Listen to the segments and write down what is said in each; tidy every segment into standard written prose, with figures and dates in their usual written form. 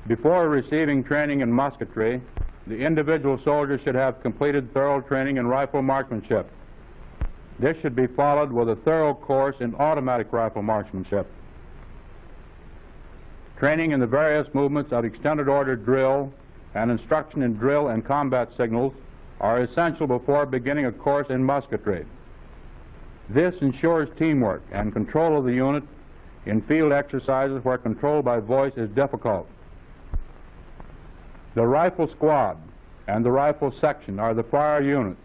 Before receiving training in musketry, the individual soldier should have completed thorough training in rifle marksmanship. This should be followed with a thorough course in automatic rifle marksmanship. Training in the various movements of extended order drill and instruction in drill and combat signals are essential before beginning a course in musketry. This ensures teamwork and control of the unit in field exercises where control by voice is difficult. The rifle squad and the rifle section are the fire units,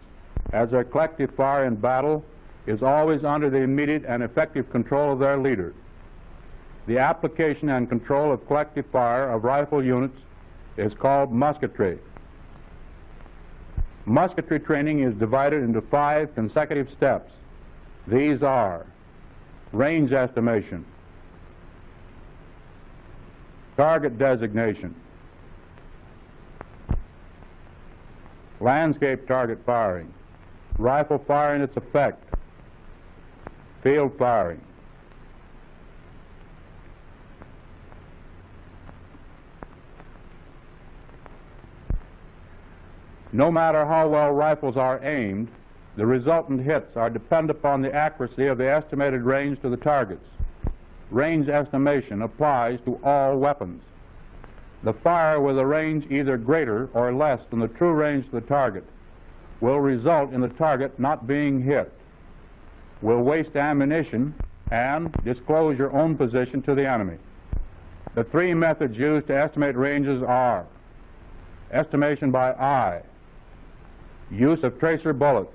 as their collective fire in battle is always under the immediate and effective control of their leader. The application and control of collective fire of rifle units is called musketry. Musketry training is divided into 5 consecutive steps. These are range estimation, target designation, landscape target firing, rifle fire and its effect, field firing. No matter how well rifles are aimed, the resultant hits are dependent upon the accuracy of the estimated range to the targets. Range estimation applies to all weapons. The fire with a range either greater or less than the true range to the target will result in the target not being hit, will waste ammunition, and disclose your own position to the enemy. The 3 methods used to estimate ranges are estimation by eye, use of tracer bullets,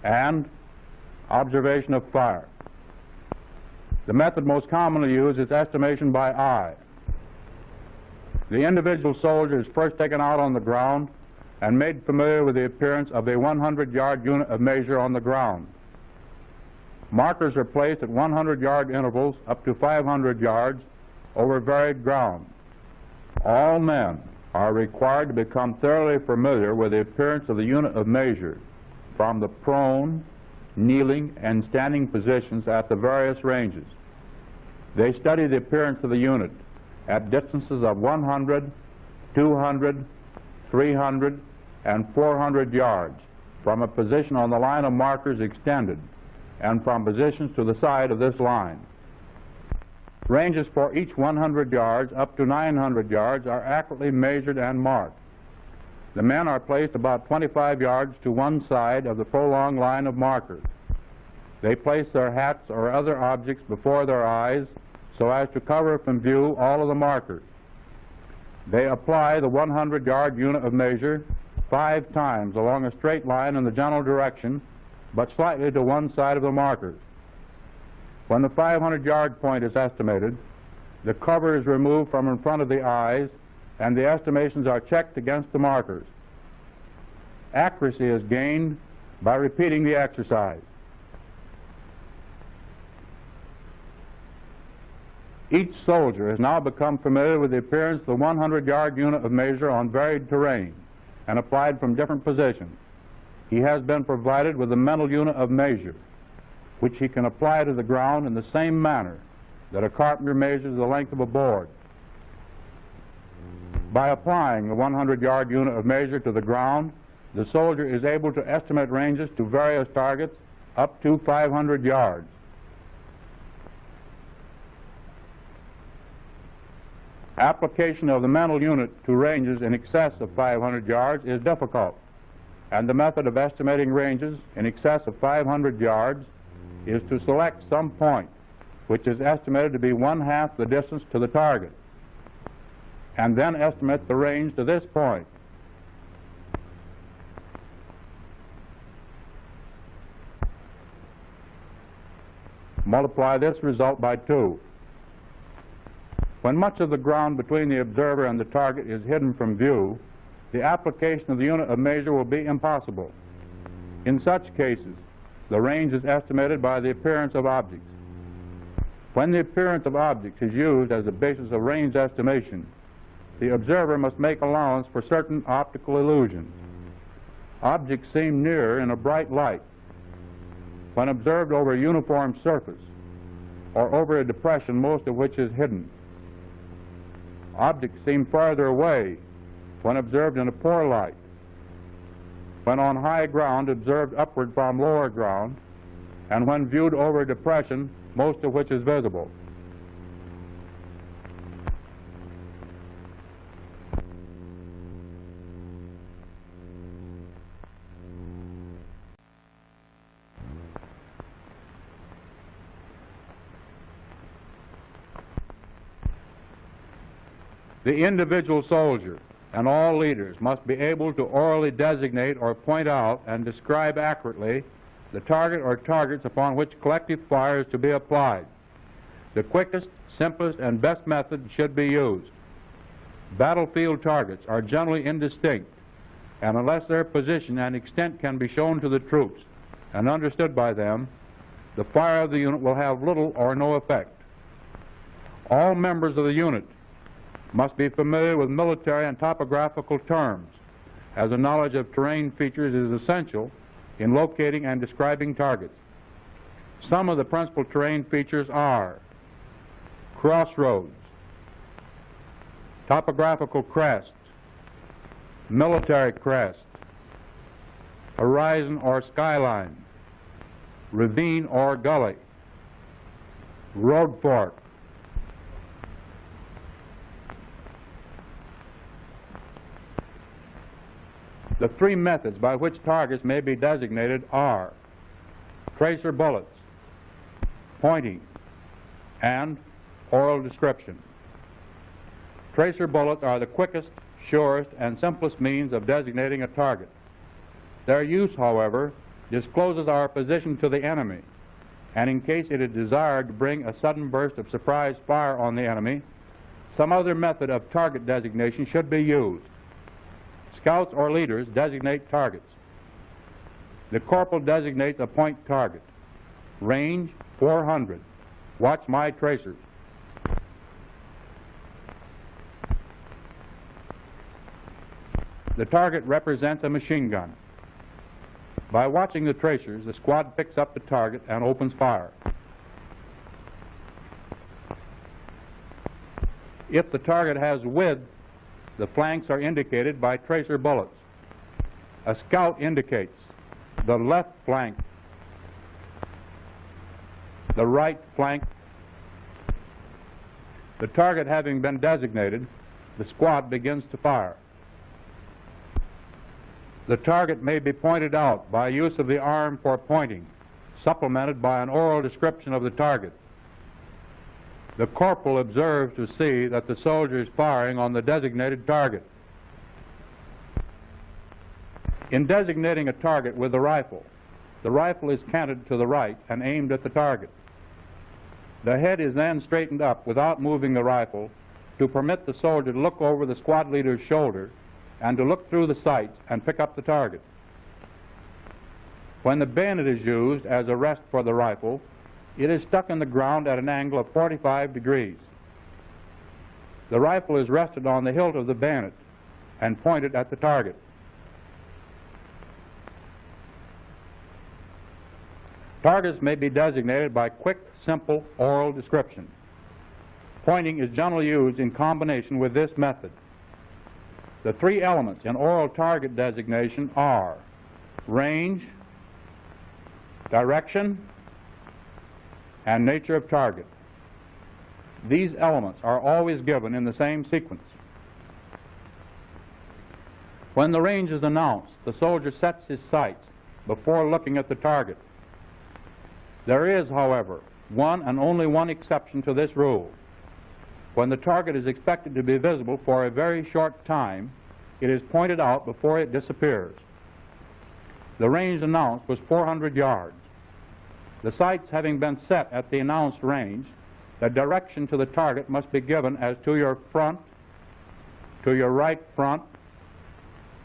and observation of fire. The method most commonly used is estimation by eye. The individual soldier is first taken out on the ground and made familiar with the appearance of a 100-yard unit of measure on the ground. Markers are placed at 100-yard intervals up to 500 yards over varied ground. All men are required to become thoroughly familiar with the appearance of the unit of measure from the prone, kneeling, and standing positions at the various ranges. They study the appearance of the unit at distances of 100, 200, 300, and 400 yards from a position on the line of markers extended and from positions to the side of this line. Ranges for each 100 yards up to 900 yards are accurately measured and marked. The men are placed about 25 yards to one side of the prolonged line of markers. They place their hats or other objects before their eyes so as to cover from view all of the markers. They apply the 100-yard unit of measure 5 times along a straight line in the general direction, but slightly to one side of the markers. When the 500-yard point is estimated, the cover is removed from in front of the eyes and the estimations are checked against the markers. Accuracy is gained by repeating the exercise. Each soldier has now become familiar with the appearance of the 100-yard unit of measure on varied terrain and applied from different positions. He has been provided with a mental unit of measure, which he can apply to the ground in the same manner that a carpenter measures the length of a board. By applying the 100-yard unit of measure to the ground, the soldier is able to estimate ranges to various targets up to 500 yards. Application of the mental unit to ranges in excess of 500 yards is difficult, and the method of estimating ranges in excess of 500 yards is to select some point which is estimated to be 1/2 the distance to the target, and then estimate the range to this point. Multiply this result by 2. When much of the ground between the observer and the target is hidden from view, the application of the unit of measure will be impossible. In such cases, the range is estimated by the appearance of objects. When the appearance of objects is used as a basis of range estimation, the observer must make allowance for certain optical illusions. Objects seem nearer in a bright light when observed over a uniform surface or over a depression most of which is hidden. Objects seem farther away when observed in a poor light. When on high ground, observed upward from lower ground, and when viewed over a depression, most of which is visible. The individual soldier and all leaders must be able to orally designate or point out and describe accurately the target or targets upon which collective fire is to be applied. The quickest, simplest, and best method should be used. Battlefield targets are generally indistinct, and unless their position and extent can be shown to the troops and understood by them, the fire of the unit will have little or no effect. All members of the unit must be familiar with military and topographical terms, as a knowledge of terrain features is essential in locating and describing targets. Some of the principal terrain features are crossroads, topographical crest, military crest, horizon or skyline, ravine or gully, road fork, The three methods by which targets may be designated are tracer bullets, pointing, and oral description. Tracer bullets are the quickest, surest, and simplest means of designating a target. Their use, however, discloses our position to the enemy, and in case it is desired to bring a sudden burst of surprise fire on the enemy, some other method of target designation should be used. Scouts or leaders designate targets. The corporal designates a point target. Range 400. Watch my tracers. The target represents a machine gun. By watching the tracers, the squad picks up the target and opens fire. If the target has width, the flanks are indicated by tracer bullets. A scout indicates the left flank, the right flank. The target having been designated, the squad begins to fire. The target may be pointed out by use of the arm for pointing, supplemented by an oral description of the target. The corporal observes to see that the soldier is firing on the designated target. In designating a target with the rifle is canted to the right and aimed at the target. The head is then straightened up without moving the rifle to permit the soldier to look over the squad leader's shoulder and to look through the sights and pick up the target. When the bayonet is used as a rest for the rifle, it is stuck in the ground at an angle of 45 degrees. The rifle is rested on the hilt of the bayonet and pointed at the target. Targets may be designated by quick, simple, oral description. Pointing is generally used in combination with this method. The three elements in oral target designation are range, direction, and nature of target. These elements are always given in the same sequence. When the range is announced, the soldier sets his sights before looking at the target. There is, however, one and only one exception to this rule. When the target is expected to be visible for a very short time, it is pointed out before it disappears. The range announced was 400 yards. The sights having been set at the announced range, the direction to the target must be given as to your front, to your right front,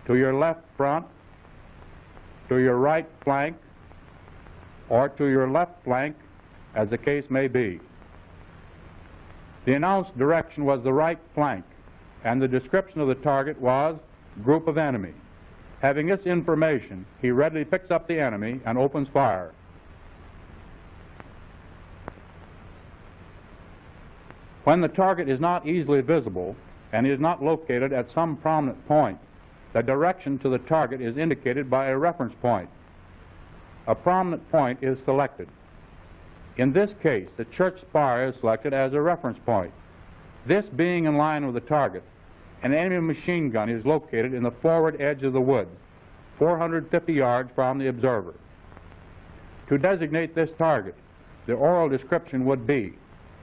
to your left front, to your right flank, or to your left flank, as the case may be. The announced direction was the right flank, and the description of the target was group of enemy. Having this information, he readily picks up the enemy and opens fire. When the target is not easily visible, and is not located at some prominent point, the direction to the target is indicated by a reference point. A prominent point is selected. In this case, the church spire is selected as a reference point. This being in line with the target, an enemy machine gun is located in the forward edge of the wood, 450 yards from the observer. To designate this target, the oral description would be: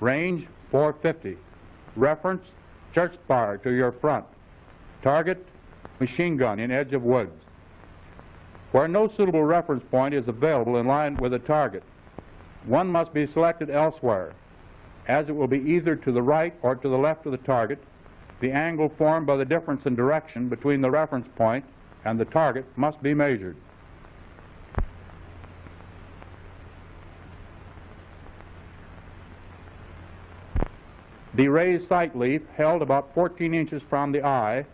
range 450, reference church spire to your front, target machine gun in edge of woods. Where no suitable reference point is available in line with the target, one must be selected elsewhere, as it will be either to the right or to the left of the target. The angle formed by the difference in direction between the reference point and the target must be measured. The raised sight leaf, held about 14 inches from the eye,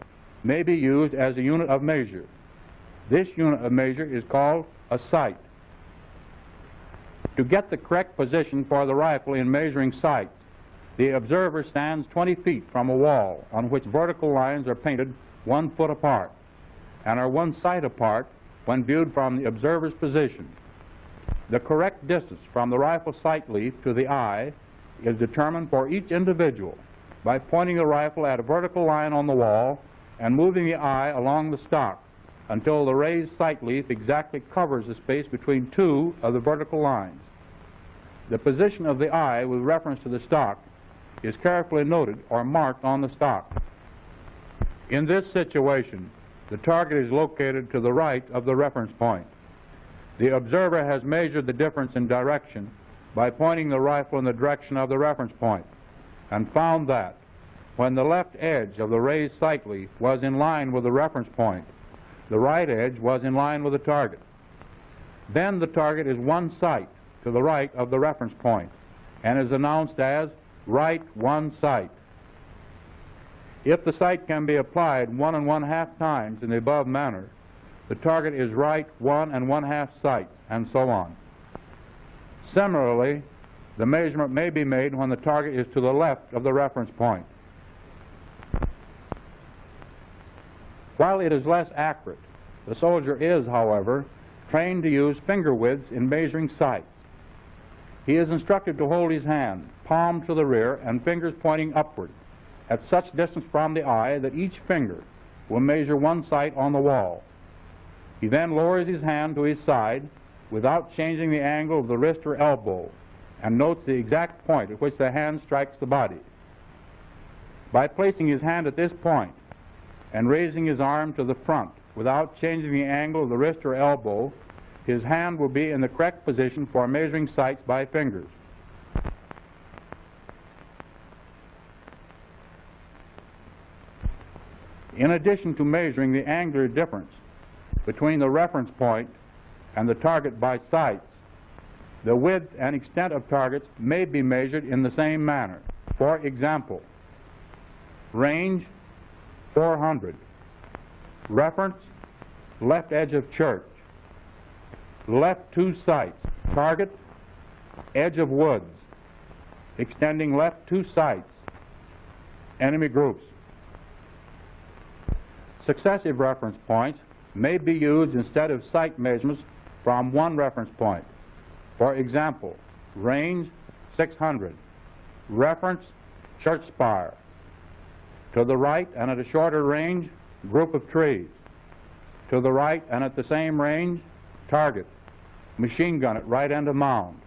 may be used as a unit of measure. This unit of measure is called a sight. To get the correct position for the rifle in measuring sight, the observer stands 20 feet from a wall on which vertical lines are painted 1 foot apart and are 1 sight apart when viewed from the observer's position. The correct distance from the rifle sight leaf to the eye is determined for each individual by pointing the rifle at a vertical line on the wall and moving the eye along the stock until the raised sight leaf exactly covers the space between 2 of the vertical lines. The position of the eye with reference to the stock is carefully noted or marked on the stock. In this situation, the target is located to the right of the reference point. The observer has measured the difference in direction by pointing the rifle in the direction of the reference point and found that when the left edge of the raised sight leaf was in line with the reference point, the right edge was in line with the target. Then the target is 1 sight to the right of the reference point and is announced as right 1 sight. If the sight can be applied 1 1/2 times in the above manner, the target is right 1 1/2 sight, and so on. Similarly, the measurement may be made when the target is to the left of the reference point. While it is less accurate, the soldier is, however, trained to use finger widths in measuring sights. He is instructed to hold his hand, palm to the rear and fingers pointing upward, at such distance from the eye that each finger will measure 1 sight on the wall. He then lowers his hand to his side without changing the angle of the wrist or elbow, and notes the exact point at which the hand strikes the body. By placing his hand at this point and raising his arm to the front without changing the angle of the wrist or elbow, his hand will be in the correct position for measuring sights by fingers. In addition to measuring the angular difference between the reference point and the target by sights, the width and extent of targets may be measured in the same manner. For example, range 400, reference left edge of church, left 2 sights, target edge of woods, extending left 2 sights, enemy groups. Successive reference points may be used instead of sight measurements from 1 reference point. For example, range 600, reference church spire, to the right and at a shorter range, group of trees, to the right and at the same range, target, machine gun at right end of mound.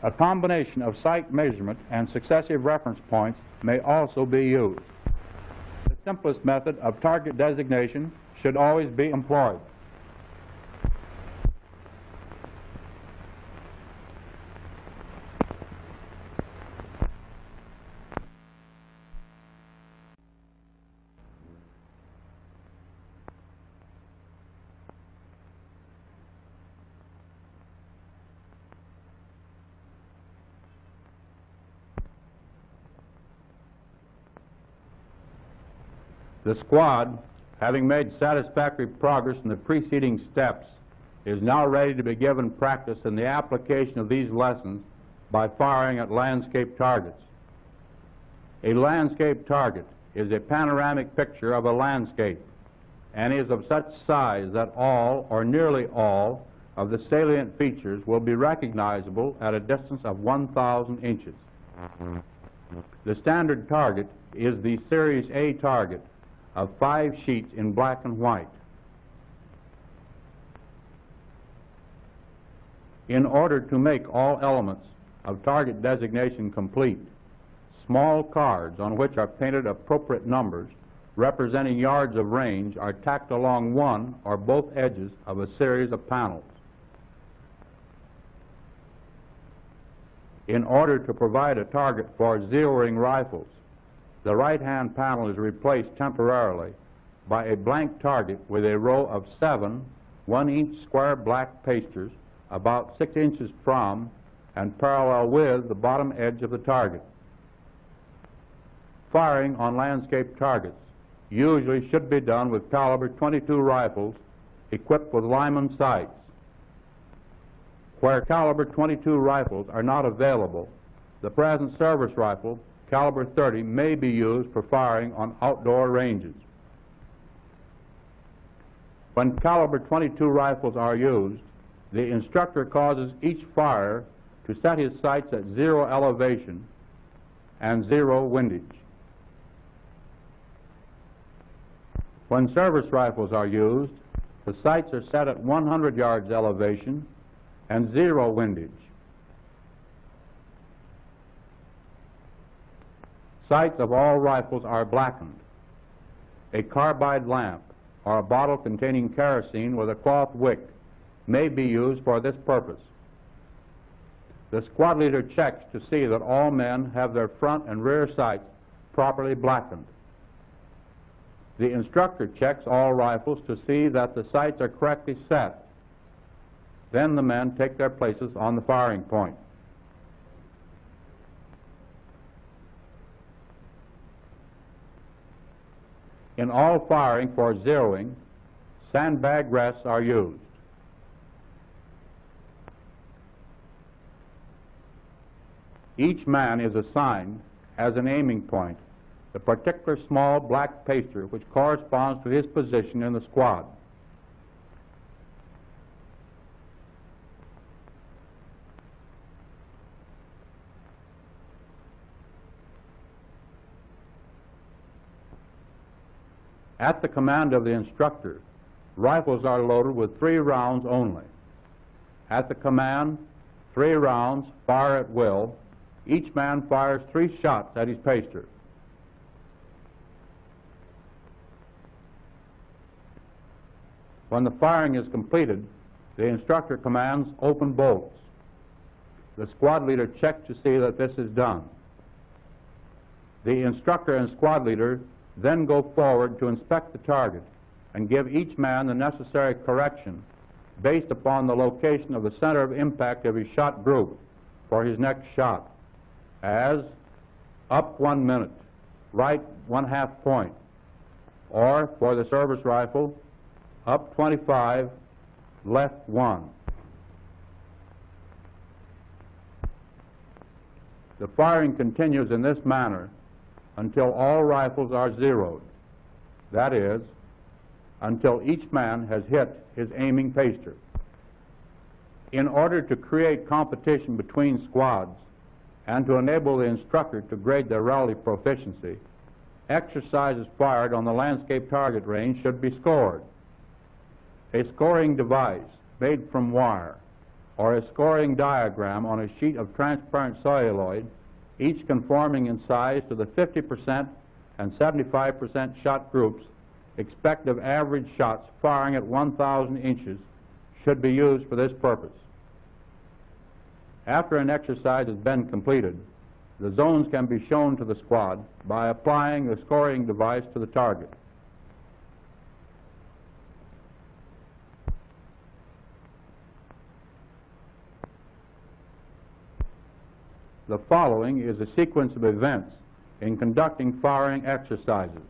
A combination of sight measurement and successive reference points may also be used. The simplest method of target designation should always be employed. The squad, having made satisfactory progress in the preceding steps, is now ready to be given practice in the application of these lessons by firing at landscape targets. A landscape target is a panoramic picture of a landscape and is of such size that all or nearly all of the salient features will be recognizable at a distance of 1,000 inches. The standard target is the Series A target of 5 sheets in black and white. In order to make all elements of target designation complete, small cards on which are painted appropriate numbers representing yards of range are tacked along one or both edges of a series of panels. In order to provide a target for zeroing rifles, the right-hand panel is replaced temporarily by a blank target with a row of 7 1-inch square black pasters about 6 inches from and parallel with the bottom edge of the target. Firing on landscape targets usually should be done with caliber .22 rifles equipped with Lyman sights. Where caliber .22 rifles are not available, the present service rifle, caliber .30, may be used for firing on outdoor ranges. When caliber .22 rifles are used, the instructor causes each firer to set his sights at 0 elevation and 0 windage. When service rifles are used, the sights are set at 100 yards elevation and 0 windage. Sights of all rifles are blackened. A carbide lamp or a bottle containing kerosene with a cloth wick may be used for this purpose. The squad leader checks to see that all men have their front and rear sights properly blackened. The instructor checks all rifles to see that the sights are correctly set. Then the men take their places on the firing point. In all firing for zeroing, sandbag rests are used. Each man is assigned as an aiming point the particular small black paster which corresponds to his position in the squad. At the command of the instructor, rifles are loaded with 3 rounds only. At the command, 3 rounds, fire at will. Each man fires 3 shots at his paster. When the firing is completed, the instructor commands open bolts. The squad leader checks to see that this is done. The instructor and squad leader then go forward to inspect the target and give each man the necessary correction based upon the location of the center of impact of his shot group for his next shot, as up 1 minute, right 1/2 point, or for the service rifle, up 25, left 1. The firing continues in this manner until all rifles are zeroed. That is, until each man has hit his aiming paster. In order to create competition between squads and to enable the instructor to grade their relative proficiency, exercises fired on the landscape target range should be scored. A scoring device made from wire or a scoring diagram on a sheet of transparent celluloid, each conforming in size to the 50% and 75% shot groups, expect of average shots firing at 1,000 inches, should be used for this purpose. After an exercise has been completed, the zones can be shown to the squad by applying the scoring device to the target. The following is a sequence of events in conducting firing exercises.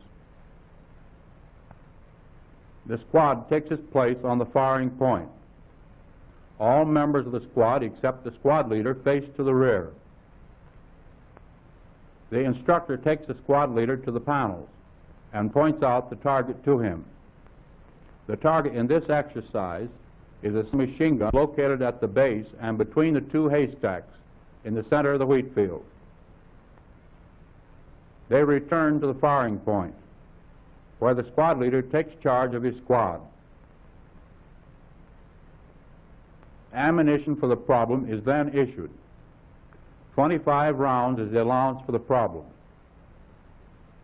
The squad takes its place on the firing point. All members of the squad except the squad leader face to the rear. The instructor takes the squad leader to the panels and points out the target to him. The target in this exercise is a machine gun located at the base and between the two haystacks in the center of the wheat field. They return to the firing point, where the squad leader takes charge of his squad. Ammunition for the problem is then issued. 25 rounds is the allowance for the problem.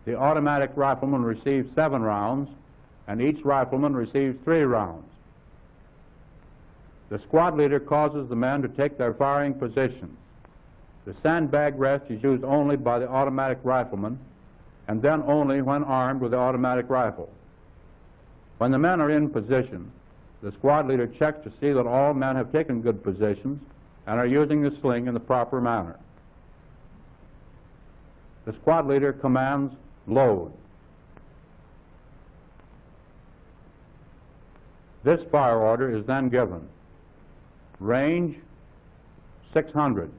The automatic rifleman receives 7 rounds, and each rifleman receives 3 rounds. The squad leader causes the men to take their firing positions. The sandbag rest is used only by the automatic rifleman, and then only when armed with the automatic rifle. When the men are in position, the squad leader checks to see that all men have taken good positions and are using the sling in the proper manner. The squad leader commands load. This fire order is then given. Range 600.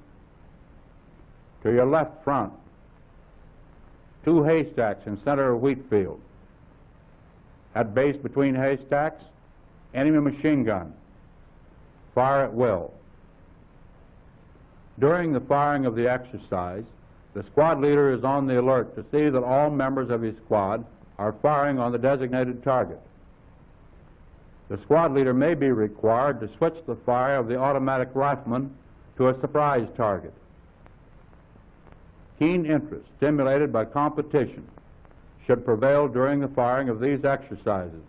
To your left front, 2 haystacks in center of wheat field. At base between haystacks, enemy machine gun. Fire at will. During the firing of the exercise, the squad leader is on the alert to see that all members of his squad are firing on the designated target. The squad leader may be required to switch the fire of the automatic rifleman to a surprise target. Keen interest, stimulated by competition, should prevail during the firing of these exercises.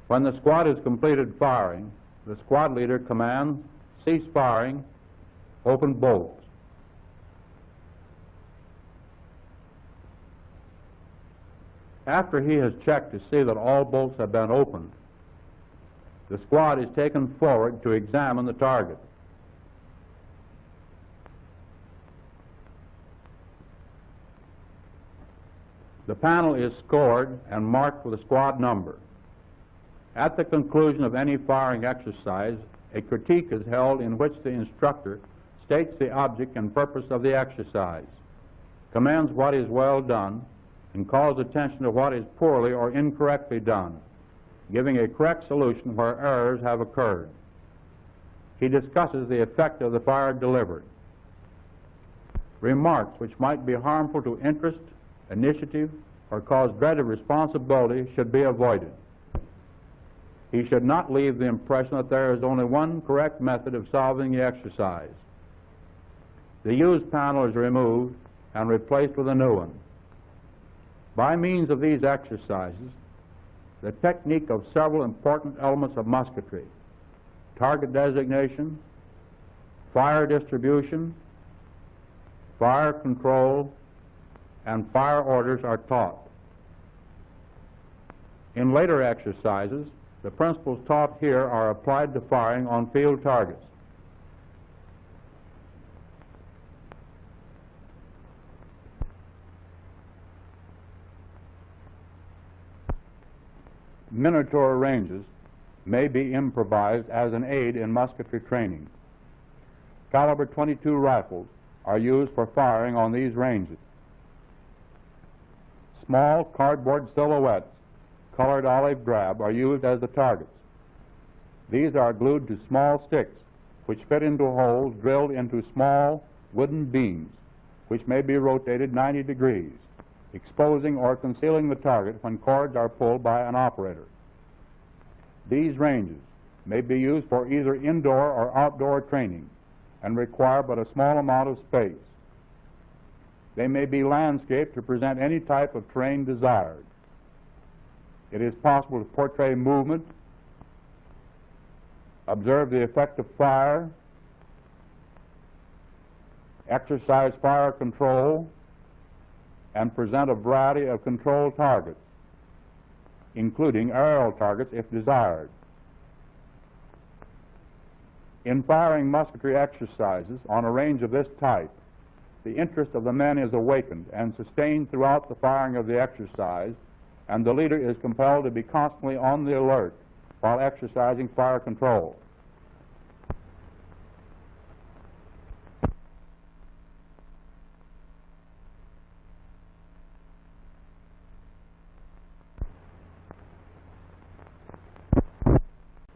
When the squad has completed firing, the squad leader commands, cease firing, open bolts. After he has checked to see that all bolts have been opened, the squad is taken forward to examine the target. The panel is scored and marked with a squad number. At the conclusion of any firing exercise, a critique is held in which the instructor states the object and purpose of the exercise, commends what is well done, and calls attention to what is poorly or incorrectly done, giving a correct solution where errors have occurred. He discusses the effect of the fire delivered. Remarks which might be harmful to interest, initiative, or cause dread of responsibility should be avoided. He should not leave the impression that there is only one correct method of solving the exercise. The used panel is removed and replaced with a new one. By means of these exercises, the technique of several important elements of musketry, target designation, fire distribution, fire control, and fire orders are taught. In later exercises, the principles taught here are applied to firing on field targets. Miniature ranges may be improvised as an aid in musketry training. Caliber 22 rifles are used for firing on these ranges. Small cardboard silhouettes, colored olive drab, are used as the targets. These are glued to small sticks which fit into holes drilled into small wooden beams which may be rotated 90 degrees, exposing or concealing the target when cords are pulled by an operator. These ranges may be used for either indoor or outdoor training and require but a small amount of space. They may be landscaped to present any type of terrain desired. It is possible to portray movement, observe the effect of fire, exercise fire control, and present a variety of control targets, including aerial targets if desired. In firing musketry exercises on a range of this type, the interest of the men is awakened and sustained throughout the firing of the exercise, and the leader is compelled to be constantly on the alert while exercising fire control.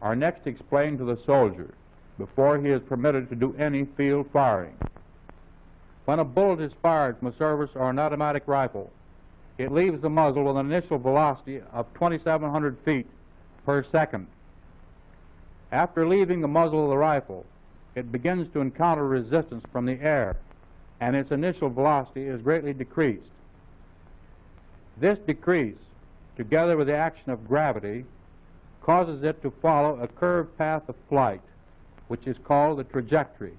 are next explained to the soldier before he is permitted to do any field firing. When a bullet is fired from a service or an automatic rifle, it leaves the muzzle with an initial velocity of 2,700 feet per second. After leaving the muzzle of the rifle, it begins to encounter resistance from the air, and its initial velocity is greatly decreased. This decrease, together with the action of gravity, causes it to follow a curved path of flight, which is called the trajectory.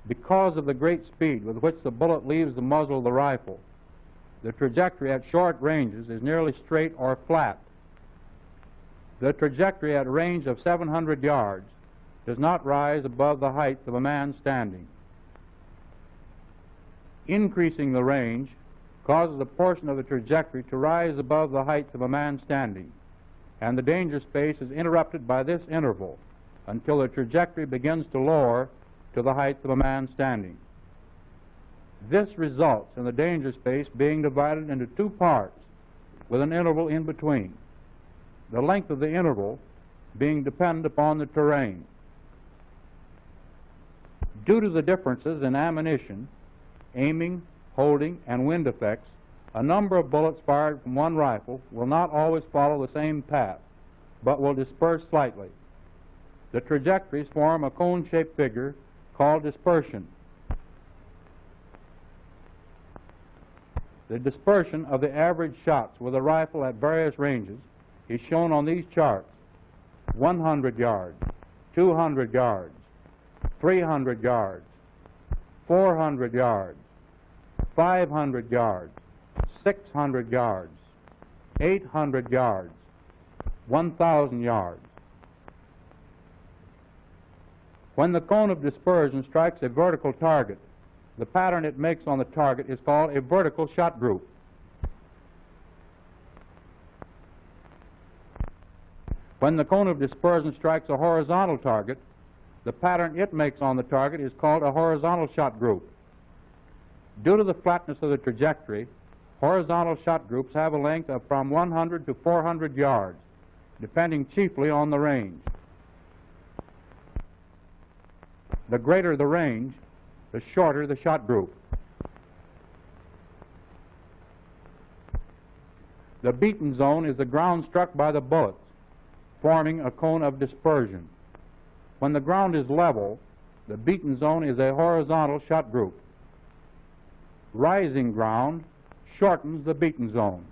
Because of the great speed with which the bullet leaves the muzzle of the rifle, the trajectory at short ranges is nearly straight or flat. The trajectory at a range of 700 yards does not rise above the height of a man standing. Increasing the range causes a portion of the trajectory to rise above the height of a man standing, and the danger space is interrupted by this interval until the trajectory begins to lower to the height of a man standing. This results in the danger space being divided into two parts with an interval in between, the length of the interval being dependent upon the terrain. Due to the differences in ammunition, aiming, holding, and wind effects, a number of bullets fired from one rifle will not always follow the same path, but will disperse slightly. The trajectories form a cone-shaped figure called dispersion. The dispersion of the average shots with a rifle at various ranges is shown on these charts: 100 yards, 200 yards, 300 yards, 400 yards, 500 yards, 600 yards, 800 yards, 1,000 yards. When the cone of dispersion strikes a vertical target, the pattern it makes on the target is called a vertical shot group. When the cone of dispersion strikes a horizontal target, the pattern it makes on the target is called a horizontal shot group. Due to the flatness of the trajectory, horizontal shot groups have a length of from 100 to 400 yards, depending chiefly on the range. The greater the range, the shorter the shot group. The beaten zone is the ground struck by the bullets, forming a cone of dispersion. When the ground is level, the beaten zone is a horizontal shot group. Rising ground shortens the beaten zone.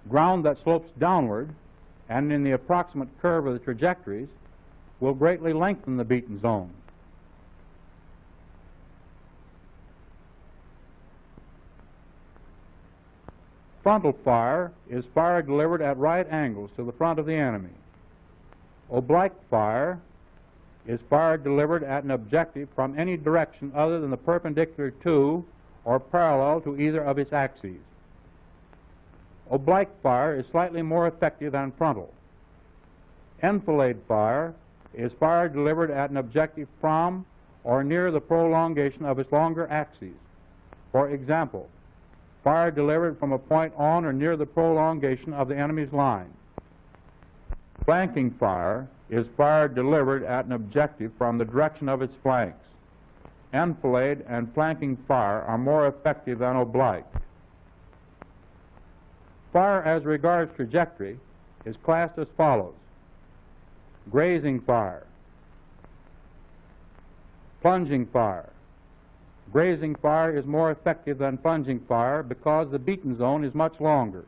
Ground that slopes downward and in the approximate curve of the trajectories will greatly lengthen the beaten zone. Frontal fire is fire delivered at right angles to the front of the enemy. Oblique fire is fire delivered at an objective from any direction other than the perpendicular to or parallel to either of its axes. Oblique fire is slightly more effective than frontal. Enfilade fire is fire delivered at an objective from or near the prolongation of its longer axes. For example, fire delivered from a point on or near the prolongation of the enemy's line. Flanking fire is fire delivered at an objective from the direction of its flanks. Enfilade and flanking fire are more effective than oblique. Fire as regards trajectory is classed as follows: grazing fire, plunging fire. Grazing fire is more effective than plunging fire because the beaten zone is much longer.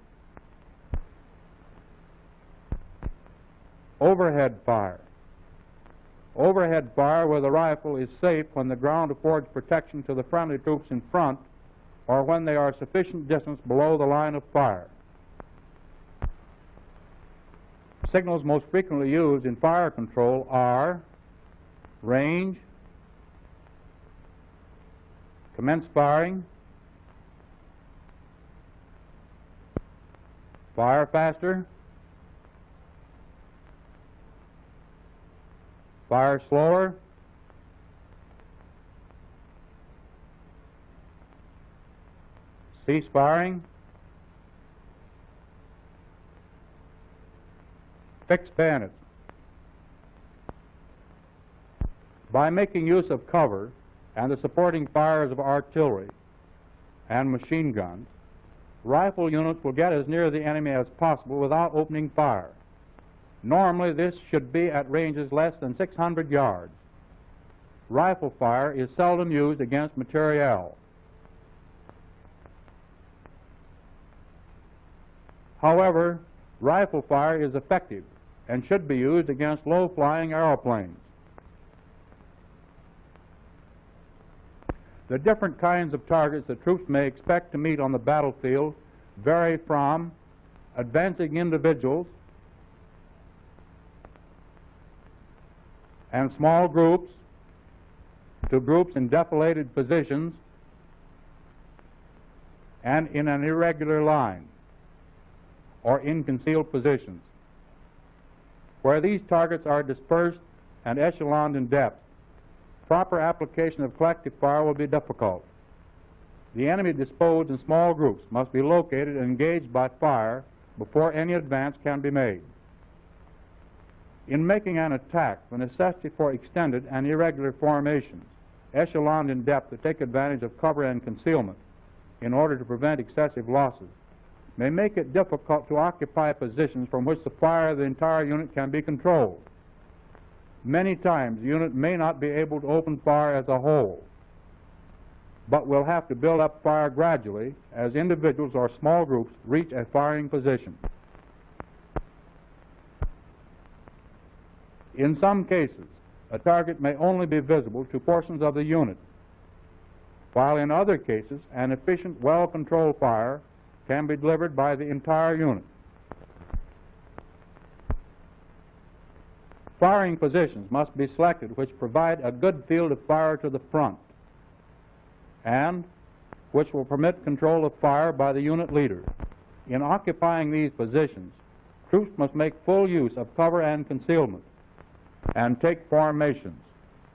Overhead fire. Overhead fire with a rifle is safe when the ground affords protection to the friendly troops in front or when they are sufficient distance below the line of fire. Signals most frequently used in fire control are range, commence firing, fire faster, fire slower, cease firing, fixed bayonets. By making use of cover and the supporting fires of artillery and machine guns, rifle units will get as near the enemy as possible without opening fire. Normally, this should be at ranges less than 600 yards. Rifle fire is seldom used against materiel. However, rifle fire is effective and should be used against low-flying aeroplanes. The different kinds of targets that troops may expect to meet on the battlefield vary from advancing individuals and small groups to groups in defilated positions and in an irregular line or in concealed positions. Where these targets are dispersed and echeloned in depth, proper application of collective fire will be difficult. The enemy disposed in small groups must be located and engaged by fire before any advance can be made. In making an attack, the necessity for extended and irregular formations, echeloned in depth to take advantage of cover and concealment in order to prevent excessive losses, may make it difficult to occupy positions from which the fire of the entire unit can be controlled. Many times the unit may not be able to open fire as a whole, but will have to build up fire gradually as individuals or small groups reach a firing position. In some cases, a target may only be visible to portions of the unit, while in other cases an efficient, well-controlled fire can be delivered by the entire unit. Firing positions must be selected which provide a good field of fire to the front and which will permit control of fire by the unit leader. In occupying these positions, troops must make full use of cover and concealment and take formations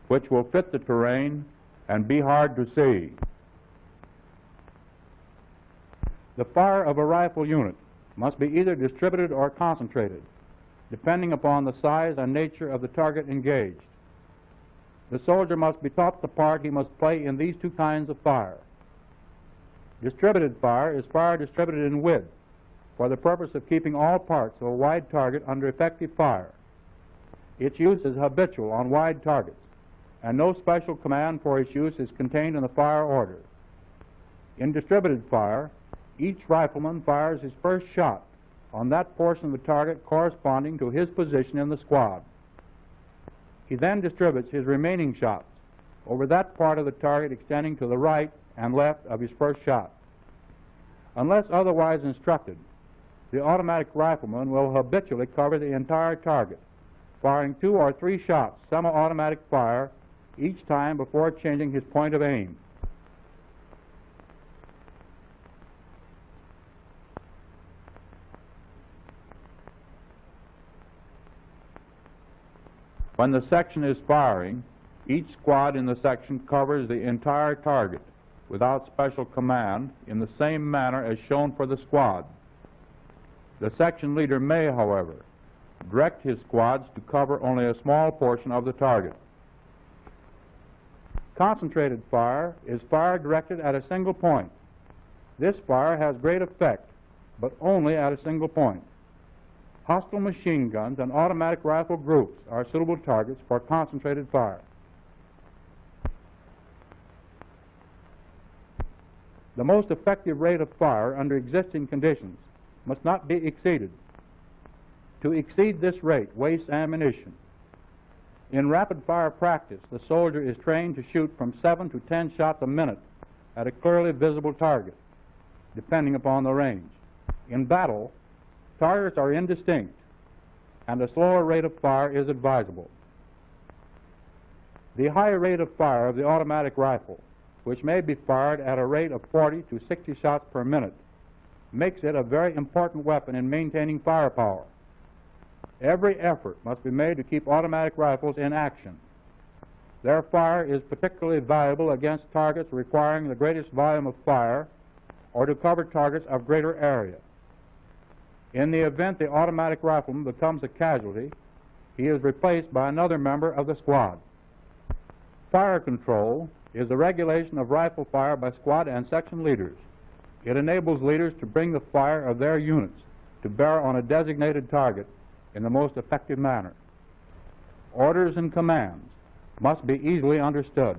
which will fit the terrain and be hard to see. The fire of a rifle unit must be either distributed or concentrated, depending upon the size and nature of the target engaged. The soldier must be taught the part he must play in these two kinds of fire. Distributed fire is fire distributed in width for the purpose of keeping all parts of a wide target under effective fire. Its use is habitual on wide targets, and no special command for its use is contained in the fire order. In distributed fire, each rifleman fires his first shot on that portion of the target corresponding to his position in the squad. He then distributes his remaining shots over that part of the target extending to the right and left of his first shot. Unless otherwise instructed, the automatic rifleman will habitually cover the entire target, firing 2 or 3 shots semi-automatic fire each time before changing his point of aim. When the section is firing, each squad in the section covers the entire target without special command in the same manner as shown for the squad. The section leader may, however, direct his squads to cover only a small portion of the target. Concentrated fire is fire directed at a single point. This fire has great effect, but only at a single point. Hostile machine guns and automatic rifle groups are suitable targets for concentrated fire. The most effective rate of fire under existing conditions must not be exceeded. To exceed this rate wastes ammunition. In rapid fire practice, the soldier is trained to shoot from 7 to 10 shots a minute at a clearly visible target, depending upon the range. In battle, targets are indistinct, and a slower rate of fire is advisable. The high rate of fire of the automatic rifle, which may be fired at a rate of 40 to 60 shots per minute, makes it a very important weapon in maintaining firepower. Every effort must be made to keep automatic rifles in action. Their fire is particularly valuable against targets requiring the greatest volume of fire or to cover targets of greater area. In the event the automatic rifleman becomes a casualty, he is replaced by another member of the squad. Fire control is the regulation of rifle fire by squad and section leaders. It enables leaders to bring the fire of their units to bear on a designated target in the most effective manner. Orders and commands must be easily understood.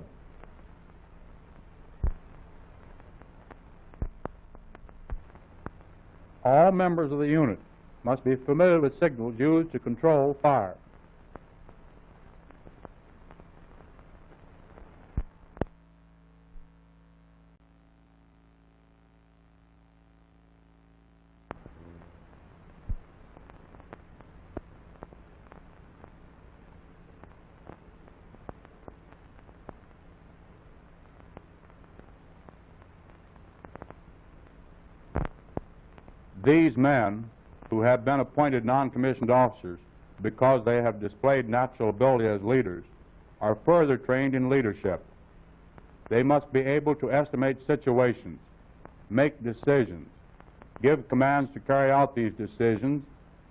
All members of the unit must be familiar with signals used to control fire. These men, who have been appointed non-commissioned officers because they have displayed natural ability as leaders, are further trained in leadership. They must be able to estimate situations, make decisions, give commands to carry out these decisions,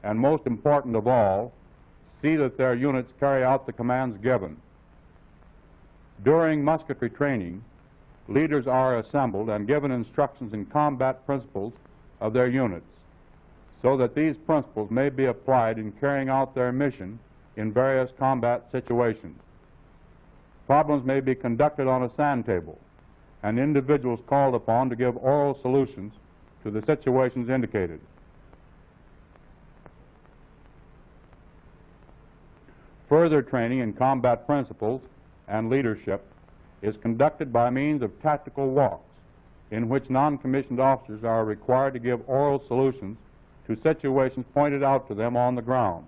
and most important of all, see that their units carry out the commands given. During musketry training, leaders are assembled and given instructions in combat principles of their units, so that these principles may be applied in carrying out their mission in various combat situations. Problems may be conducted on a sand table, and individuals called upon to give oral solutions to the situations indicated. Further training in combat principles and leadership is conducted by means of tactical walks, in which non-commissioned officers are required to give oral solutions to situations pointed out to them on the ground.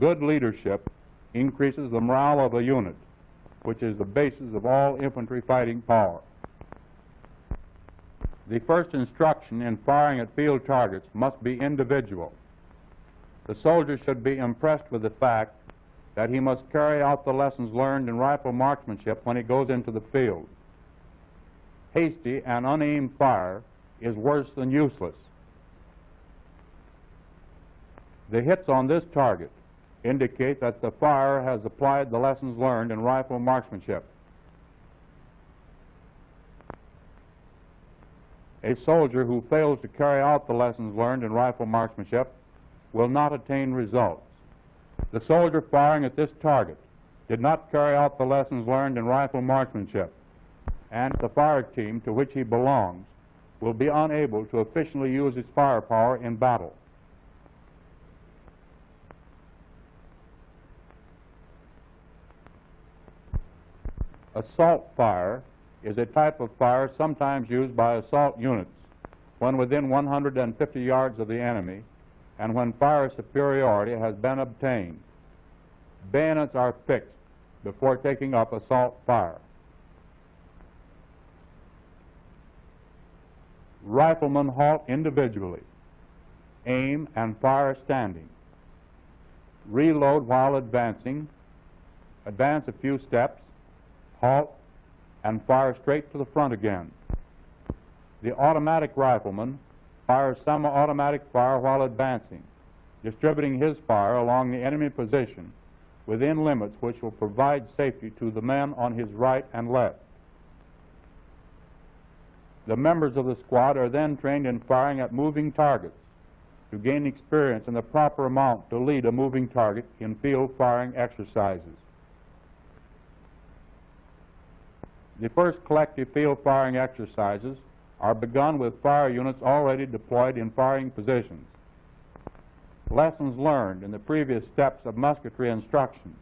Good leadership increases the morale of a unit, which is the basis of all infantry fighting power. The first instruction in firing at field targets must be individual. The soldier should be impressed with the fact that he must carry out the lessons learned in rifle marksmanship when he goes into the field. Hasty and unaimed fire is worse than useless. The hits on this target indicate that the firer has applied the lessons learned in rifle marksmanship. A soldier who fails to carry out the lessons learned in rifle marksmanship will not attain results. The soldier firing at this target did not carry out the lessons learned in rifle marksmanship, and the fire team to which he belongs will be unable to efficiently use his firepower in battle. Assault fire is a type of fire sometimes used by assault units when within 150 yards of the enemy and when fire superiority has been obtained. Bayonets are fixed before taking up assault fire. Riflemen halt individually, aim and fire standing. Reload while advancing, advance a few steps, halt, and fire straight to the front again. The automatic rifleman fires semi-automatic fire while advancing, distributing his fire along the enemy position within limits which will provide safety to the men on his right and left. The members of the squad are then trained in firing at moving targets to gain experience in the proper amount to lead a moving target in field firing exercises. The first collective field firing exercises are begun with fire units already deployed in firing positions. Lessons learned in the previous steps of musketry instruction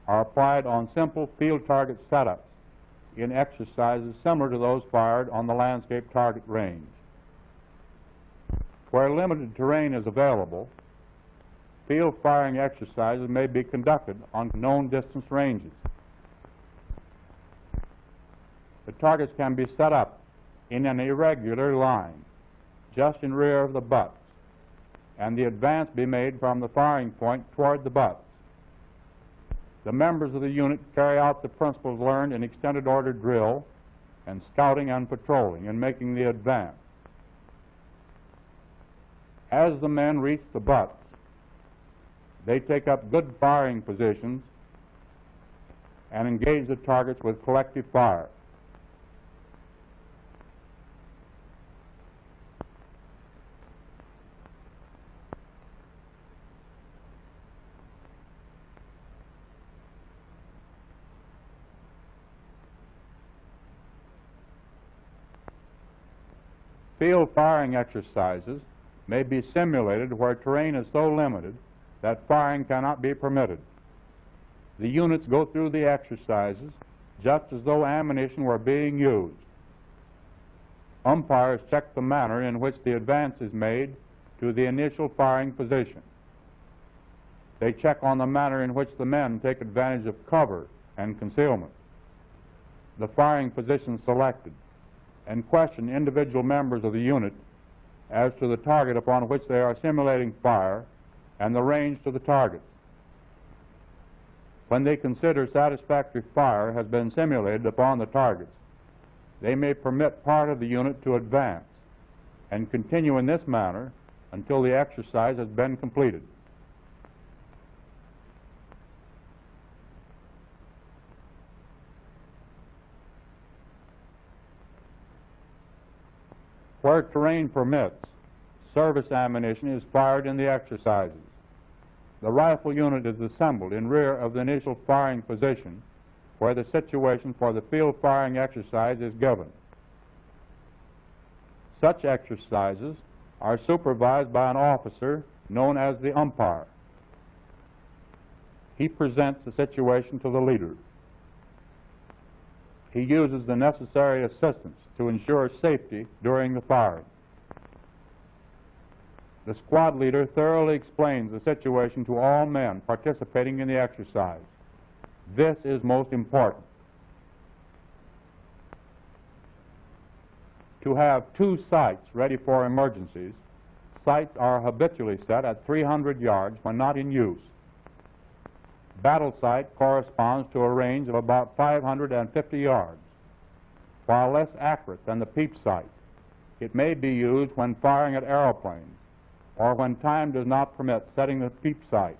are applied on simple field target setups in exercises similar to those fired on the landscape target range. Where limited terrain is available, field firing exercises may be conducted on known distance ranges. The targets can be set up in an irregular line, just in rear of the butts, and the advance be made from the firing point toward the butts. The members of the unit carry out the principles learned in extended order drill and scouting and patrolling in making the advance. As the men reach the butts, they take up good firing positions and engage the targets with collective fire. Field firing exercises may be simulated where terrain is so limited that firing cannot be permitted. The units go through the exercises just as though ammunition were being used. Umpires check the manner in which the advance is made to the initial firing position. They check on the manner in which the men take advantage of cover and concealment, the firing position selected, and question individual members of the unit as to the target upon which they are simulating fire and the range to the target. When they consider satisfactory fire has been simulated upon the targets, they may permit part of the unit to advance and continue in this manner until the exercise has been completed. Where terrain permits, service ammunition is fired in the exercises. The rifle unit is assembled in rear of the initial firing position where the situation for the field firing exercise is given. Such exercises are supervised by an officer known as the umpire. He presents the situation to the leader. He uses the necessary assistance to ensure safety during the firing. The squad leader thoroughly explains the situation to all men participating in the exercise. This is most important. To have two sights ready for emergencies, sights are habitually set at 300 yards when not in use. Battle sight corresponds to a range of about 550 yards. While less accurate than the peep sight, it may be used when firing at aeroplanes or when time does not permit setting the peep sight.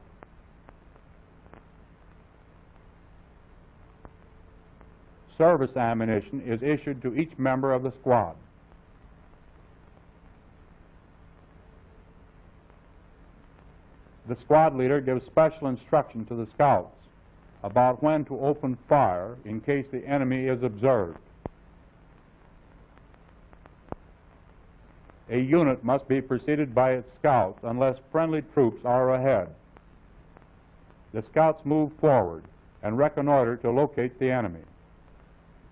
Service ammunition is issued to each member of the squad. The squad leader gives special instruction to the scouts about when to open fire in case the enemy is observed. A unit must be preceded by its scouts unless friendly troops are ahead. The scouts move forward and reconnoiter to locate the enemy.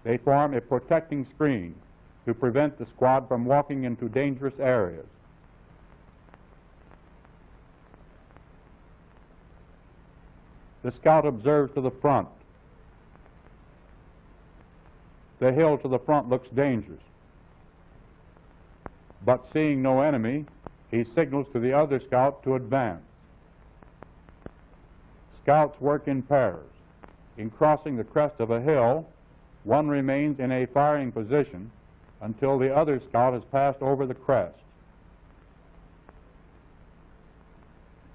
They form a protecting screen to prevent the squad from walking into dangerous areas. The scout observes to the front. The hill to the front looks dangerous. But seeing no enemy, he signals to the other scout to advance. Scouts work in pairs. In crossing the crest of a hill, one remains in a firing position until the other scout has passed over the crest.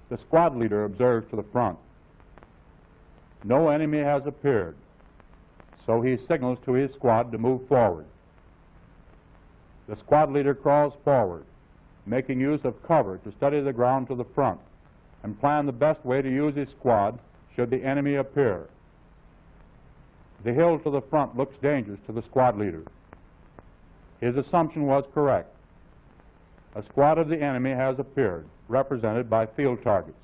The squad leader observes to the front. No enemy has appeared, so he signals to his squad to move forward. The squad leader crawls forward, making use of cover to study the ground to the front and plan the best way to use his squad should the enemy appear. The hill to the front looks dangerous to the squad leader. His assumption was correct. A squad of the enemy has appeared, represented by field targets.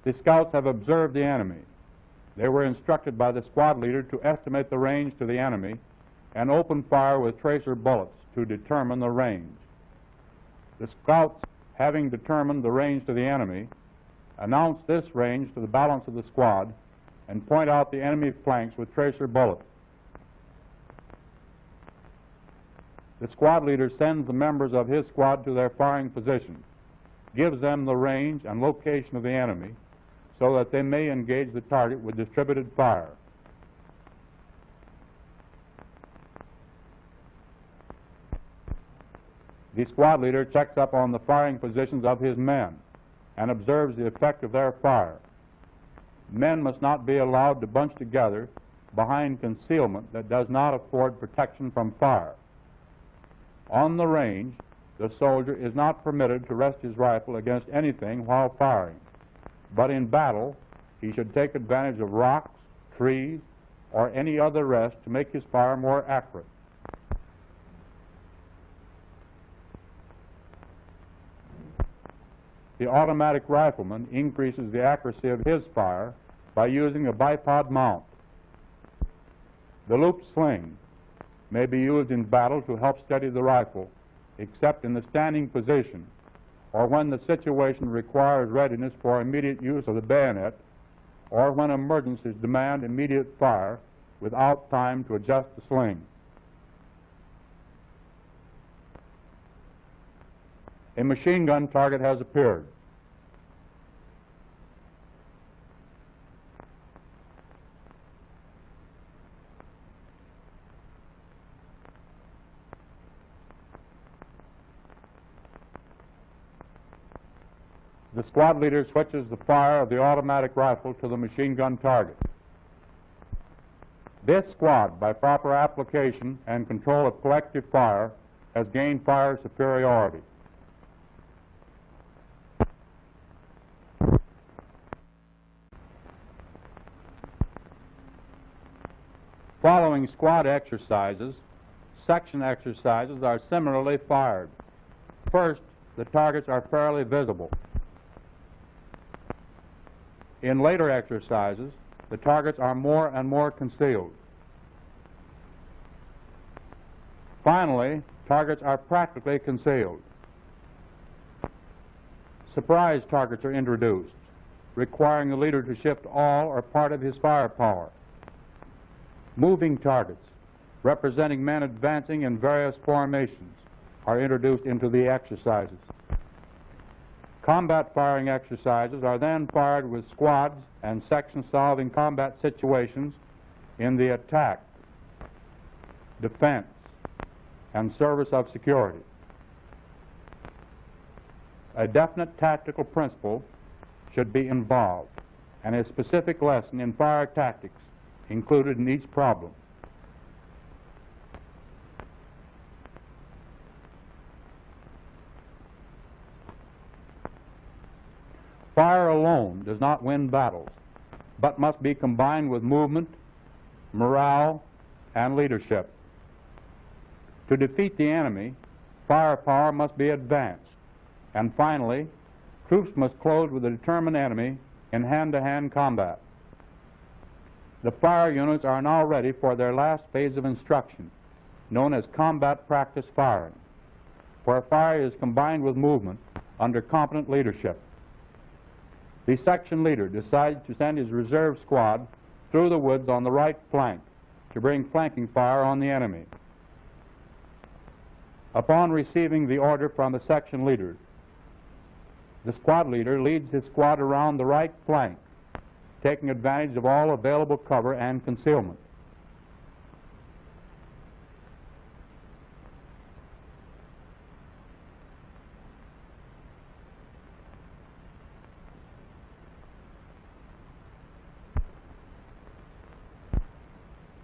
The scouts have observed the enemy. They were instructed by the squad leader to estimate the range to the enemy and open fire with tracer bullets to determine the range. The scouts, having determined the range to the enemy, announce this range to the balance of the squad and point out the enemy flanks with tracer bullets. The squad leader sends the members of his squad to their firing positions, gives them the range and location of the enemy so that they may engage the target with distributed fire. The squad leader checks up on the firing positions of his men and observes the effect of their fire. Men must not be allowed to bunch together behind concealment that does not afford protection from fire. On the range, the soldier is not permitted to rest his rifle against anything while firing, but in battle he should take advantage of rocks, trees, or any other rest to make his fire more accurate. The automatic rifleman increases the accuracy of his fire by using a bipod mount. The loop sling may be used in battle to help steady the rifle, except in the standing position, or when the situation requires readiness for immediate use of the bayonet, or when emergencies demand immediate fire without time to adjust the sling. A machine gun target has appeared. The squad leader switches the fire of the automatic rifle to the machine gun target. This squad, by proper application and control of collective fire, has gained fire superiority. Following squad exercises, section exercises are similarly fired. First, the targets are fairly visible. In later exercises, the targets are more and more concealed. Finally, targets are practically concealed. Surprise targets are introduced, requiring the leader to shift all or part of his firepower. Moving targets, representing men advancing in various formations, are introduced into the exercises. Combat firing exercises are then fired with squads and sections solving combat situations in the attack, defense, and service of security. A definite tactical principle should be involved, and a specific lesson in fire tactics included in each problem. Fire alone does not win battles, but must be combined with movement, morale, and leadership. To defeat the enemy, firepower must be advanced, and finally, troops must close with a determined enemy in hand-to-hand combat. The fire units are now ready for their last phase of instruction, known as combat practice firing, where fire is combined with movement under competent leadership. The section leader decides to send his reserve squad through the woods on the right flank to bring flanking fire on the enemy. Upon receiving the order from the section leader, the squad leader leads his squad around the right flank, taking advantage of all available cover and concealment.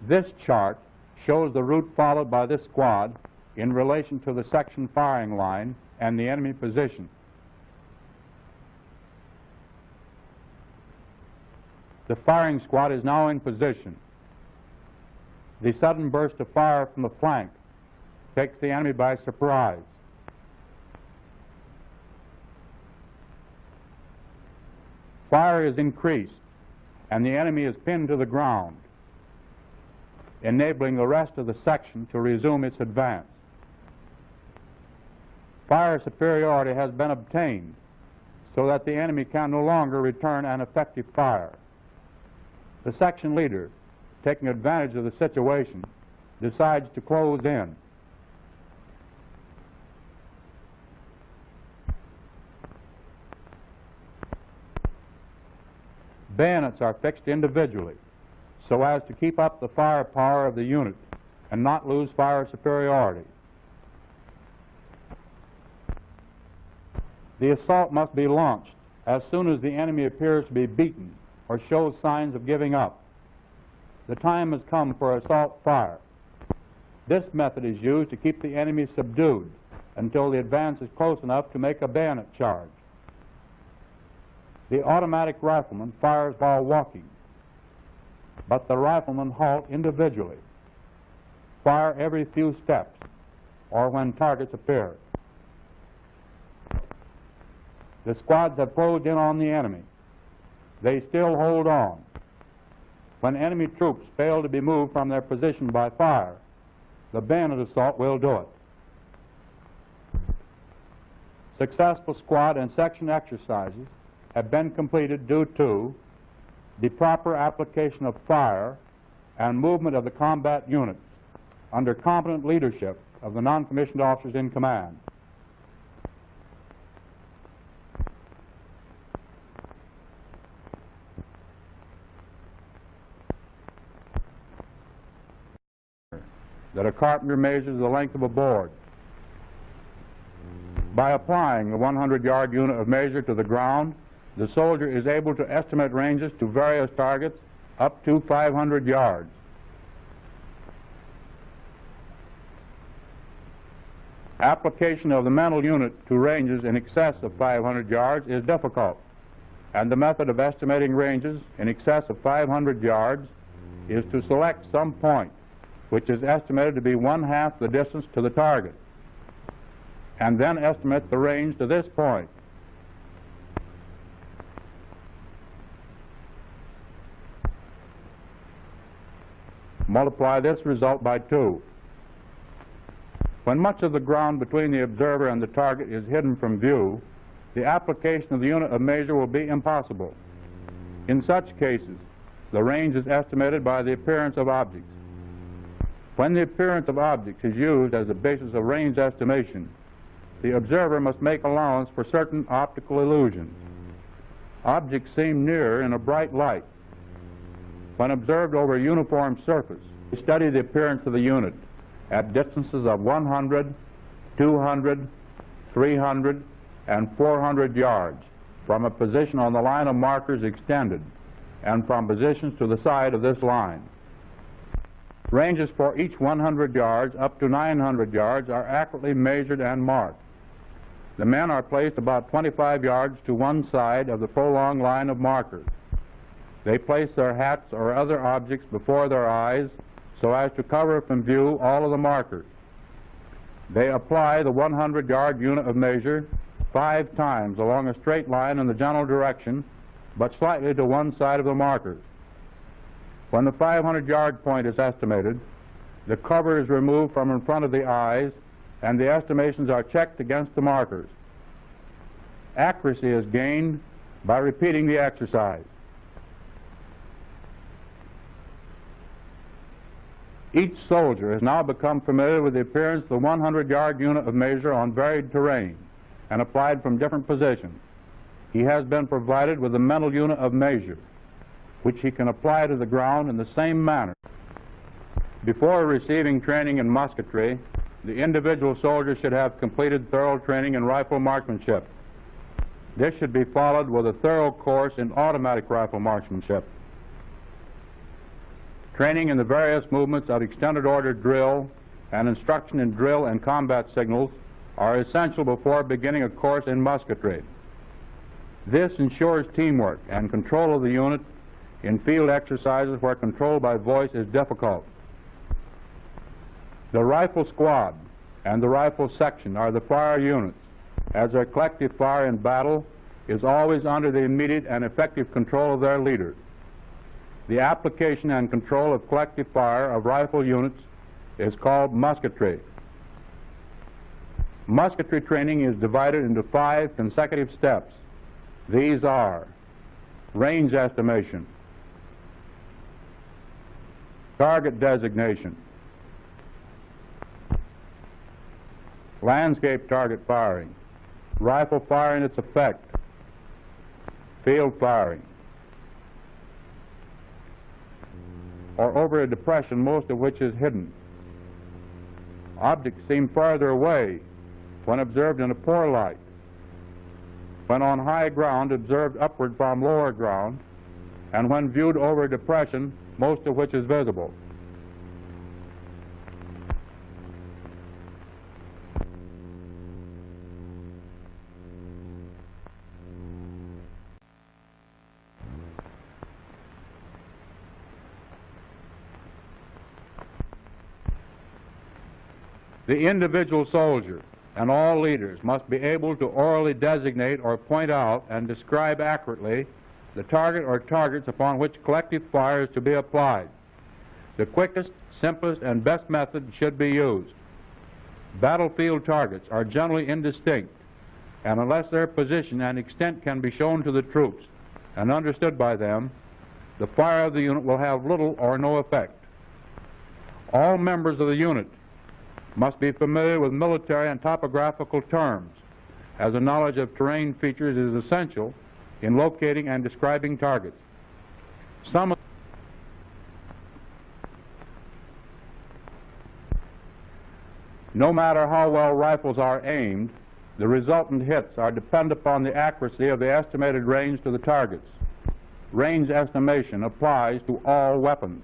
This chart shows the route followed by this squad in relation to the section firing line and the enemy position. The firing squad is now in position. The sudden burst of fire from the flank takes the enemy by surprise. Fire is increased, and the enemy is pinned to the ground, enabling the rest of the section to resume its advance. Fire superiority has been obtained so that the enemy can no longer return an effective fire. The section leader, taking advantage of the situation, decides to close in. Bayonets are fixed individually so as to keep up the firepower of the unit and not lose fire superiority. The assault must be launched as soon as the enemy appears to be beaten or shows signs of giving up. The time has come for assault fire. This method is used to keep the enemy subdued until the advance is close enough to make a bayonet charge. The automatic rifleman fires while walking, but the riflemen halt individually, fire every few steps, or when targets appear. The squads have closed in on the enemy. They still hold on. When enemy troops fail to be moved from their position by fire, the bayonet assault will do it. Successful squad and section exercises have been completed due to the proper application of fire and movement of the combat units under competent leadership of the non-commissioned officers in command. That a carpenter measures the length of a board. By applying a 100-yard unit of measure to the ground, the soldier is able to estimate ranges to various targets up to 500 yards. Application of the mental unit to ranges in excess of 500 yards is difficult, and the method of estimating ranges in excess of 500 yards is to select some point which is estimated to be 1/2 the distance to the target, and then estimate the range to this point. Multiply this result by 2. When much of the ground between the observer and the target is hidden from view, the application of the unit of measure will be impossible. In such cases, the range is estimated by the appearance of objects. When the appearance of objects is used as a basis of range estimation, the observer must make allowance for certain optical illusions. Objects seem nearer in a bright light. When observed over a uniform surface, we study the appearance of the unit at distances of 100, 200, 300, and 400 yards from a position on the line of markers extended and from positions to the side of this line. Ranges for each 100 yards up to 900 yards are accurately measured and marked. The men are placed about 25 yards to one side of the prolonged line of markers. They place their hats or other objects before their eyes so as to cover from view all of the markers. They apply the 100-yard unit of measure 5 times along a straight line in the general direction, but slightly to one side of the markers. When the 500-yard point is estimated, the cover is removed from in front of the eyes and the estimations are checked against the markers. Accuracy is gained by repeating the exercise. Each soldier has now become familiar with the appearance of the 100-yard unit of measure on varied terrain and applied from different positions. He has been provided with a mental unit of measure, which he can apply to the ground in the same manner. Before receiving training in musketry, the individual soldier should have completed thorough training in rifle marksmanship. This should be followed with a thorough course in automatic rifle marksmanship. Training in the various movements of extended order drill and instruction in drill and combat signals are essential before beginning a course in musketry. This ensures teamwork and control of the unit in field exercises where control by voice is difficult. The rifle squad and the rifle section are the fire units, as their collective fire in battle is always under the immediate and effective control of their leaders. The application and control of collective fire of rifle units is called musketry. Musketry training is divided into 5 consecutive steps. These are range estimation, target designation, landscape target firing, rifle fire and its effect, field firing, or over a depression, most of which is hidden. Objects seem farther away when observed in a poor light. when on high ground observed upward from lower ground, and when viewed over a depression, most of which is visible. The individual soldier and all leaders must be able to orally designate or point out and describe accurately the target or targets upon which collective fire is to be applied. The quickest, simplest, and best method should be used. Battlefield targets are generally indistinct, and unless their position and extent can be shown to the troops and understood by them, the fire of the unit will have little or no effect. All members of the unit must be familiar with military and topographical terms, as a knowledge of terrain features is essential in locating and describing targets. No matter how well rifles are aimed, the resultant hits are dependent upon the accuracy of the estimated range to the targets. Range estimation applies to all weapons.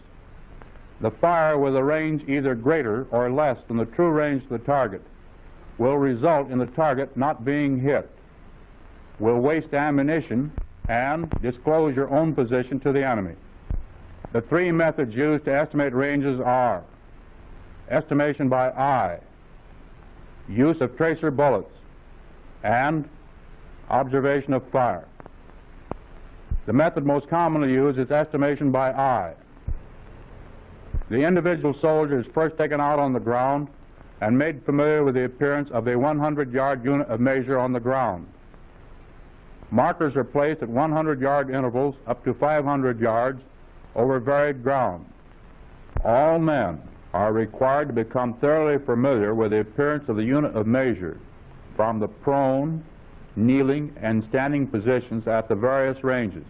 The fire with a range either greater or less than the true range to the target will result in the target not being hit, will waste ammunition, and disclose your own position to the enemy. The three methods used to estimate ranges are estimation by eye, use of tracer bullets, and observation of fire. The method most commonly used is estimation by eye. The individual soldier is first taken out on the ground and made familiar with the appearance of a 100-yard unit of measure on the ground. Markers are placed at 100-yard intervals up to 500 yards over varied ground. All men are required to become thoroughly familiar with the appearance of the unit of measure from the prone, kneeling, and standing positions at the various ranges.